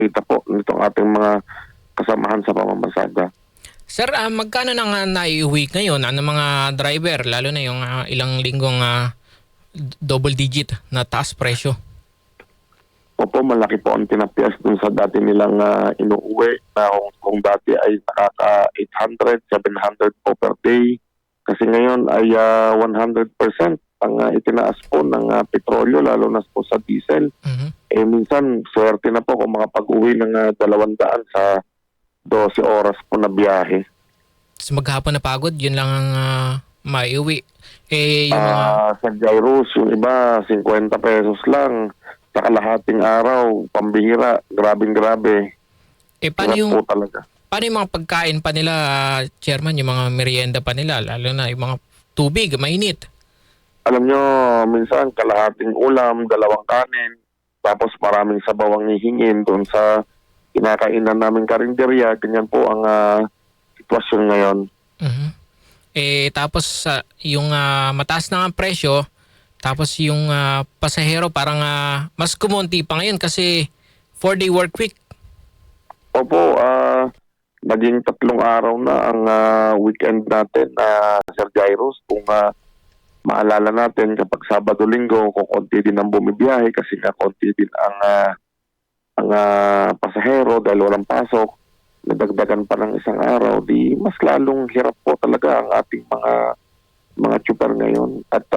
kita po nitong ating mga kasamahan sa pamamasada. Sir, magkano nang naiuwi ngayon ang mga driver, lalo na yung ilang linggong double digit na taas presyo? Opo, malaki po ang tinapyas dun sa dati nilang inuuwi na kung dati ay nakaka 800, 700 po per day. Kasi ngayon ay 100% ang itinaas po ng petrolyo, lalo na po sa diesel. Eh minsan, swerte na po kung makapag-uwi ng 200 sa 12 oras po na biyahe. So maghapon na pagod, yun lang ang maiuwi. Yung mga... Sa gyros, yung iba, 50 pesos lang. Sa kalahating araw, pambihira, grabe. paano yung... po talaga. Paano yung mga pagkain pa nila, Chairman, yung mga merienda pa nila, lalo na yung mga tubig, mainit? Alam nyo, minsan kalahating ulam, 2 kanin, tapos maraming sabaw ang hihingin doon sa kinakainan namin karinderya. Ganyan po ang sitwasyon ngayon. Tapos yung mataas na ang presyo, tapos yung pasahero parang mas kumonti pa ngayon kasi 4-day work week. Opo, naging 3 araw na ang weekend natin na Sir Jairus. Kung maalala natin kapag Sabado-Linggo, kung konti din ang bumibiyahe kasi nga konti din ang pasahero dahil walang pasok, nadagdagan pa ng isang araw, di mas lalong hirap po talaga ang ating mga tsuper ngayon. At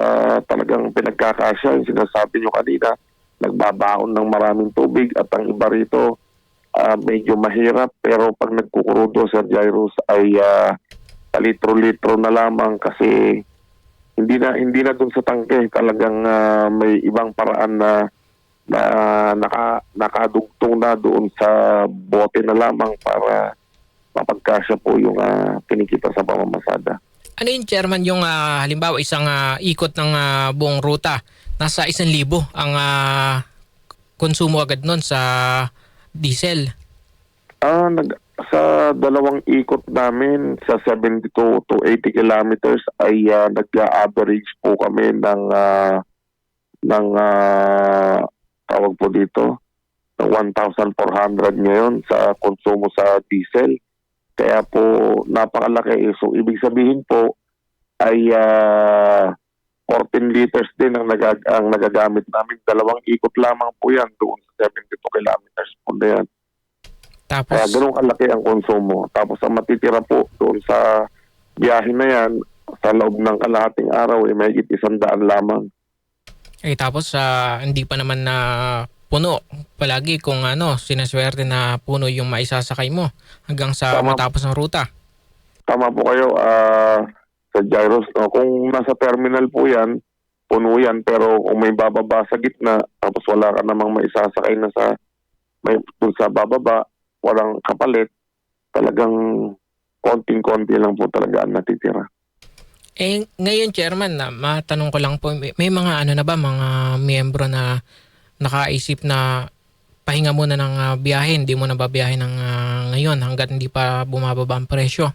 talagang pinagkakasya, yung sinasabi nyo kanina, nagbabaon ng maraming tubig at ang iba rito, medyo mahirap, pero pag nagkukurudo, Sir Jairus, ay litro-litro na lamang kasi hindi na dun sa tangke, talagang may ibang paraan na nakadugtong na doon sa bote na lamang para mapagkasya po yung kinikita sa pamamasada. Ano yung, Chairman, yung halimbawa isang ikot ng buong ruta, nasa 1,000 ang konsumo agad nun sa diesel? Sa 2 ikot namin sa 72 to 80 kilometers ay nag-average po kami ng tawag po dito ng 1,400 ngayon sa konsumo sa diesel. Kaya po napakalaki. So ibig sabihin po ay 14 liters din ang nagagamit namin. 2 ikot lamang po yan doon sa 72 kilometers po na yan. Tapos, kaya ganun kalaki ang konsumo. Tapos ang matitira po doon sa biyahe na yan, sa loob ng kalahating araw, may 100 lamang. tapos hindi pa naman na puno palagi kung sinaswerte na puno yung maisasakay mo hanggang sa matapos ng ruta. Tama po kayo, sa Jairus. No? Kung nasa terminal po yan, puno yan, pero kung may bababa sa gitna, tapos wala ka namang maisasakay na dun sa bababa, walang kapalit, talagang konting-konti lang po talaga ang natitira. Ngayon, Chairman, matanong ko lang po, may mga na ba, mga miyembro na nakaisip na pahinga muna ng biyahe, hindi mo na babiyahe ng ngayon hanggat hindi pa bumababa ang presyo?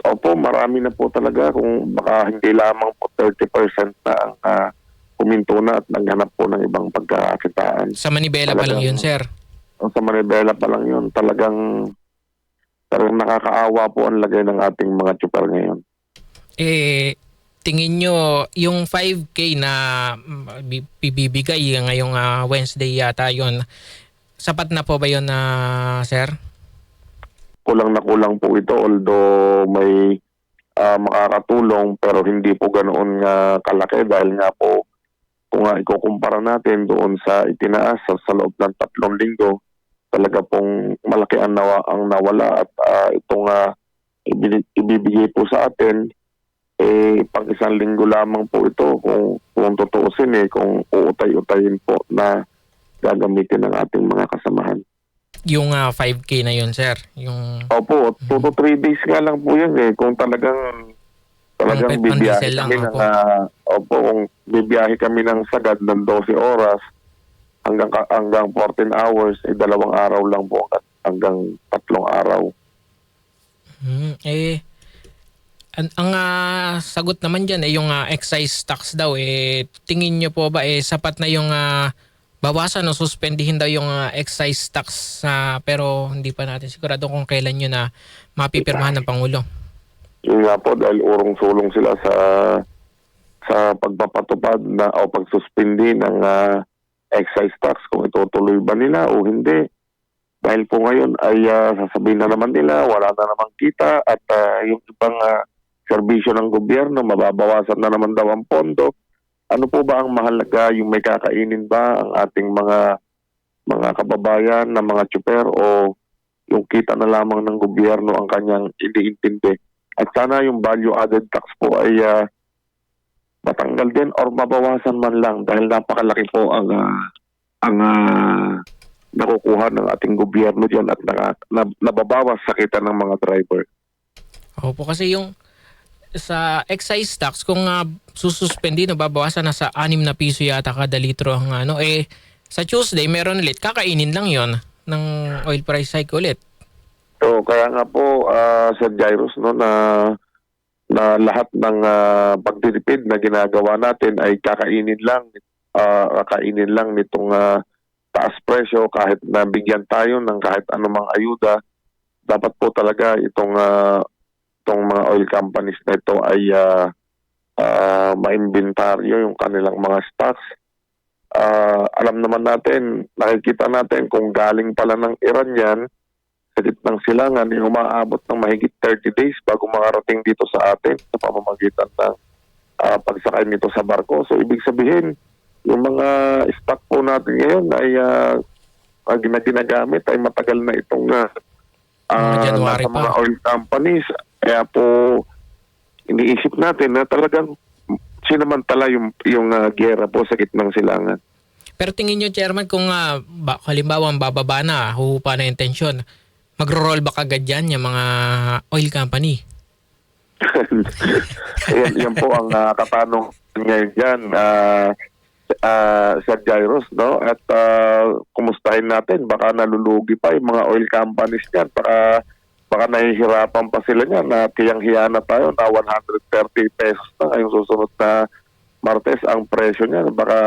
Opo, marami na po talaga, kung baka hindi lamang po 30% na ang kuminto na at naghanap po ng ibang pagkakakitaan. Sa Manibela pa lang yun, sir? Sa Manibela pa lang yun. Talagang nakakaawa po ang lagay ng ating mga tsuper ngayon. Tingin nyo, yung 5K na ibibigay ngayong Wednesday yata yun, sapat na po ba yun, sir? Kulang na kulang po ito, although may makakatulong, pero hindi po ganoon kalaki dahil nga po kung ikukumpara natin doon sa itinaas sa loob ng 3 linggo, talaga pong malaki ang nawala at itong ibibigay po sa atin pang 1 linggo lamang po ito kung tutuusin kung uutay-utayin po na gagamitin ng ating mga kasamahan. Yung 5K na yun, sir? Opo, 2 to 3 days nga lang po yun kung talagang bibiyahe kami kung bibiyahe kami ng sagad ng 12 oras hanggang 14 hours, 2 araw lang po hanggang 3 araw. Ang sagot naman dyan yung excise tax daw, tingin nyo po ba sapat na yung bawasan o suspendihin daw yung excise tax, pero hindi pa natin sigurado kung kailan yun na mapipirmahan ng Pangulo. Yun nga po, dahil urong-sulong sila sa pagpapatupad na o pagsuspindi ng excise tax, kung itutuloy ba nila o hindi. Dahil po ngayon ay sasabihin na naman nila wala na namang kita at yung ibang serbisyo ng gobyerno mababawasan na naman daw ang pondo. Ano po ba ang mahalaga, yung may kakainin ba ang ating mga kababayan na mga tsuper, o yung kita na lamang ng gobyerno ang kanyang iniintindi? At sana yung value added tax po ay matanggal din or mabawasan man lang, dahil napakalaki po ang nakukuha ng ating gobyerno diyan at nababawas sa kita ng mga driver. Opo, kasi yung sa excise tax, kung sususpendi, nababawasan na sa 6 na piso yata kada litro ang sa Tuesday meron ulit, kakainin lang yon ng oil price hike ulit. So kaya nga po Sir Jairus, no, na lahat ng pagtitipid na ginagawa natin ay kakainin lang nitong taas presyo. Kahit nabigyan tayo ng kahit anumang ayuda, dapat po talaga itong mga oil companies na ito ay maimbentaryo yung kanilang mga stocks. Alam naman natin, nakikita natin kung galing pala ng Iran yan, sa gitnang silangan, yung umaabot ng mahigit 30 days bago makarating dito sa atin sa pamamagitan ng pagsakay nito sa barko. So ibig sabihin, yung mga stock po natin ngayon ay na ginagamit ay matagal na itong January nasa mga oil companies. Kaya po iniisip natin na talagang sinamantala yung giyera po sa gitnang silangan. Pero tingin nyo, Chairman, kung halimbawa ang bababa na, huhupa na yung tensyon, magro-roll back agad dyan yung mga oil company? yan po ang katanong ngayon dyan, Sir Jairus, no? At kumustahin natin, baka nalulugi pa yung mga oil companies dyan, baka nahihirapan pa sila niyan na kiyang-hiya na tayo na 130 pesos na yung susunod na Martes ang presyo niyan. Baka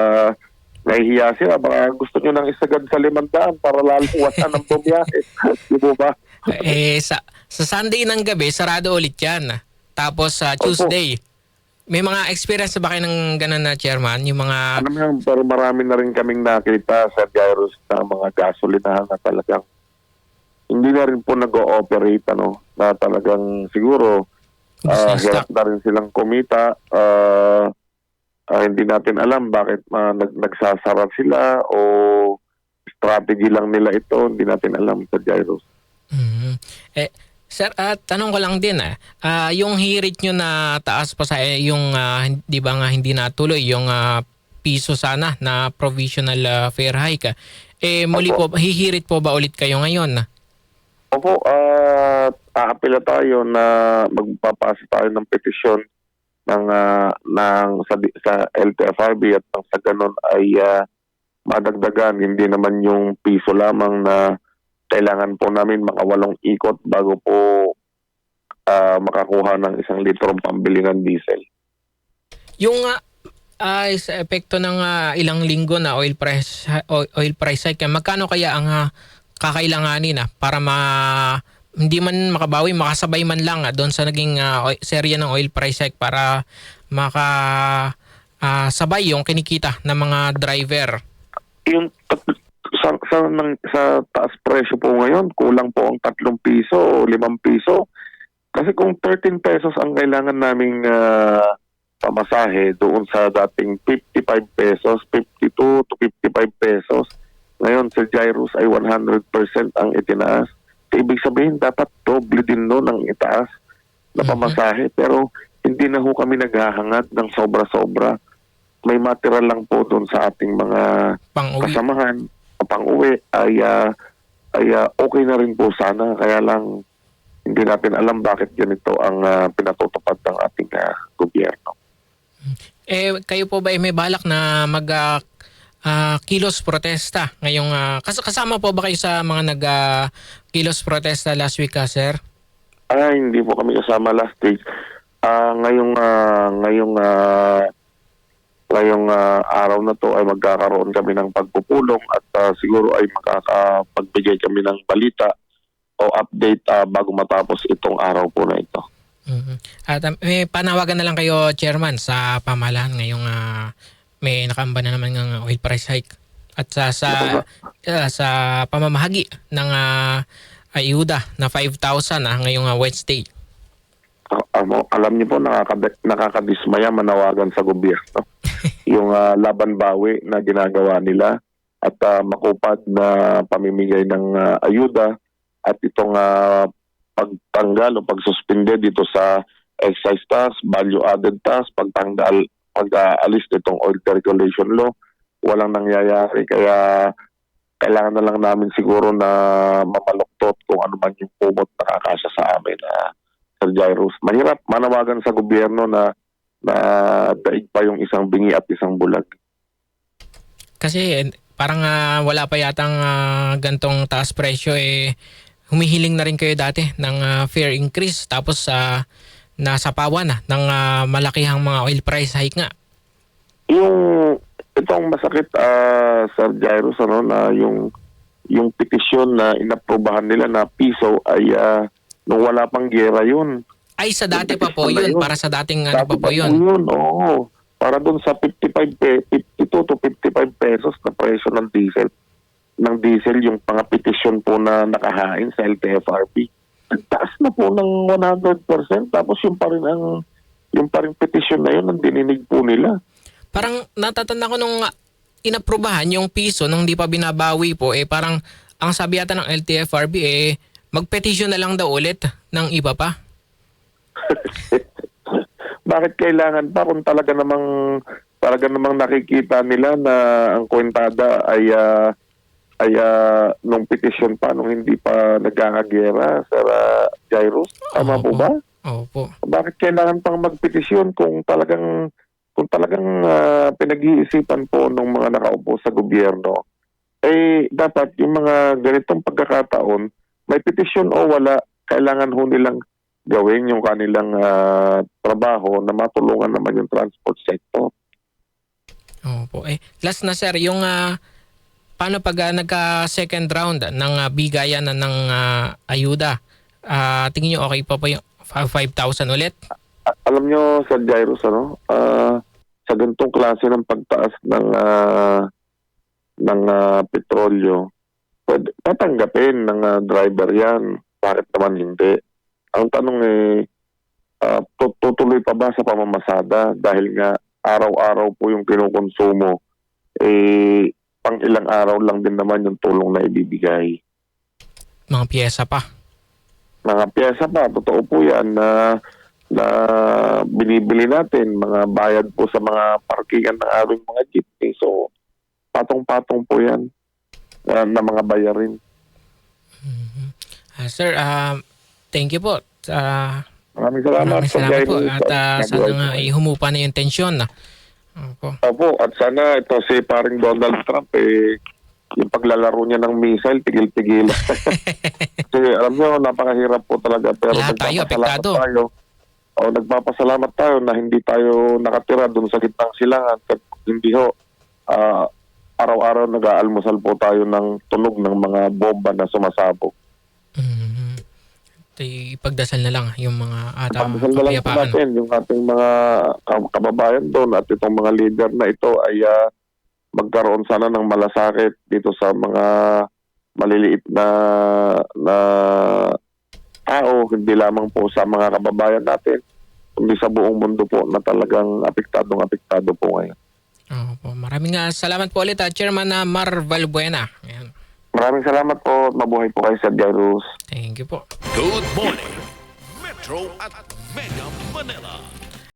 nahihiya sila, baka gusto nyo nang isagad sa 500 para lalo wala ng bumiyahe. Di ba ba? Sa Sunday ng gabi, sarado ulit yan. Tapos sa Tuesday, may mga experience ba kayo ng ganun na, Chairman? Yung mga... Ano yan, pero marami na rin kaming nakita sa Jairus na mga gasolinahan na talagang hindi na rin po nag-ooperate, na talagang siguro hirap na rin silang kumita. Hindi natin alam bakit nagsasara sila o strategy lang nila ito. Hindi natin alam sa Jairus. Mm-hmm. Sir, tanong ko lang din, yung hirit nyo na taas pa sa yung di ba nga hindi natuloy yung piso sana na provisional fare hike. Muli po, hihirit po ba ulit kayo ngayon? Opo, aapila tayo na magpapasa tayo ng petisyon sa LTFRB at sa ganun ay madagdagan. Hindi naman yung piso lamang na kailangan po namin mga 8 ikot bago po makakuha ng 1 litrong pambili ng diesel. Yung sa epekto ng ilang linggo na oil price hike, magkano kaya ang kakailanganin para hindi man makabawi, makasabay man lang doon sa naging serya ng oil price hike para sabay yung kinikita ng mga driver? Yung sa taas presyo po ngayon, kulang po ang 3 piso o 5 piso. Kasi kung 13 pesos ang kailangan naming pamasahe doon sa dating 55 pesos, 52 to 55 pesos, ngayon sa Jairus ay 100% ang itinaas. Ibig sabihin, dapat doble din noon ang itaas na pamasahe. Pero hindi na ho kami naghahangad ng sobra-sobra. May material lang po doon sa ating mga kasamahan. Pang-uwi ay okay na rin po sana. Kaya lang hindi natin alam bakit ganito ang pinatutupad ng ating gobyerno. Kayo po ba may balak na kilos protesta ngayong kasama po ba kayo sa mga kilos protesta last week, sir? Hindi po kami kasama last week. Ngayong ngayong araw na to ay magkakaroon kami ng pagpupulong at siguro ay makakapagbigay kami ng balita o update bago matapos itong araw po na ito. Mhm. At may panawagan na lang kayo, Chairman, sa pamahalaan ngayong may nakaamba na naman ng oil price hike. At sa pamamahagi ng ayuda na 5,000 ngayong Wednesday. Alam niyo po, nakakadismaya manawagan sa gobyerno. Yung laban bawi na ginagawa nila at makupad na pamimigay ng ayuda at itong pagtanggal o pagsuspinde dito sa excise tax, value added tax, pag-aalis nitong oil deregulation law, walang nangyayari. Kaya kailangan na lang namin siguro na mamaluktot kung ano man yung pumot na kakasya sa amin. Sir Jairus, mahirap manawagan sa gobyerno na daig pa yung isang bingi at isang bulag. Kasi parang wala pa yatang gantong taas presyo humihiling na rin kayo dati ng fare increase tapos nasapawan na ng malakihang mga oil price hike nga. Itong masakit Sir Jairus, na yung petisyon na inaprubahan nila na piso ay nung wala pang giyera yun. Ay, sa dati pa po yun. Para sa dating ano pa po yun. Oo. Para dun sa 52 to 55 pesos na presyo ng diesel. Ng diesel, yung pangapetisyon po na nakahain sa LTFRB. Nagtaas na po ng 100%. Tapos yung pa rin petisyon na yun, ang dininig po nila. Parang natatanda ko nung inaprubahan yung piso nung di pa binabawi po, parang ang sabi yata ng LTFRB magpetisyon na lang daw ulit ng iba pa. Bakit kailangan pa kung talaga namang nakikita nila na ang kwentada ay nung petisyon pa, nung hindi pa nagkakagera, Sir Jairus? Tama po ba? Opo. Bakit kailangan pang magpetisyon kung talagang pinag-iisipan po ng mga nakaupo sa gobyerno? Dapat yung mga ganitong pagkakataon, may petisyon o wala, kailangan ho nilang gawin yung kanilang trabaho na matulungan naman yung transport sector. Opo. Last na sir, yung paano pag nagka-second round ng bigayan ng ayuda? Tingin nyo okay pa po yung 5,000 ulit? Alam nyo, Sir Jairus, sa ganitong klase ng pagtaas ng petrolyo, tatanggapin ng driver yan. Bakit naman hindi? Ang tanong tutuloy pa ba sa pamamasada? Dahil nga araw-araw po yung kinukonsumo, pang ilang araw lang din naman yung tulong na ibibigay. Mga pyesa pa. Mga pyesa pa, totoo po yan na binibili natin, mga bayad po sa mga parkingan ng aming mga jeepney. So, patong-patong po yan na mga bayarin. Sir, thank you po. Maraming salamat po. At sana nga humupa na yung tensyon. Opo, at sana ito si paring Donald Trump, yung paglalaro niya ng missile, tigil-tigil. Kasi alam niyo, napakahirap po talaga. Pero lahat tayo, apektado. Nagpapasalamat tayo na hindi tayo nakatira doon sa gitnang silangan. Hindi ho, araw-araw nag-aalmusal po tayo ng tunog ng mga bomba na sumasabog. Ipagdasal na lang yung mga Ipagdasal na lang natin yung ating mga kababayan doon at itong mga leader na ito ay magkaroon sana ng malasakit dito sa mga maliliit na tao, hindi lamang po sa mga kababayan natin, kundi sa buong mundo po na talagang apektado po ngayon. Maraming salamat po ulit, Chairman Mar Valbuena. Ayan. Maraming salamat po. Mabuhay po kayo, Sir Jairus. Thank you po. Good morning, Metro at Mega Manila.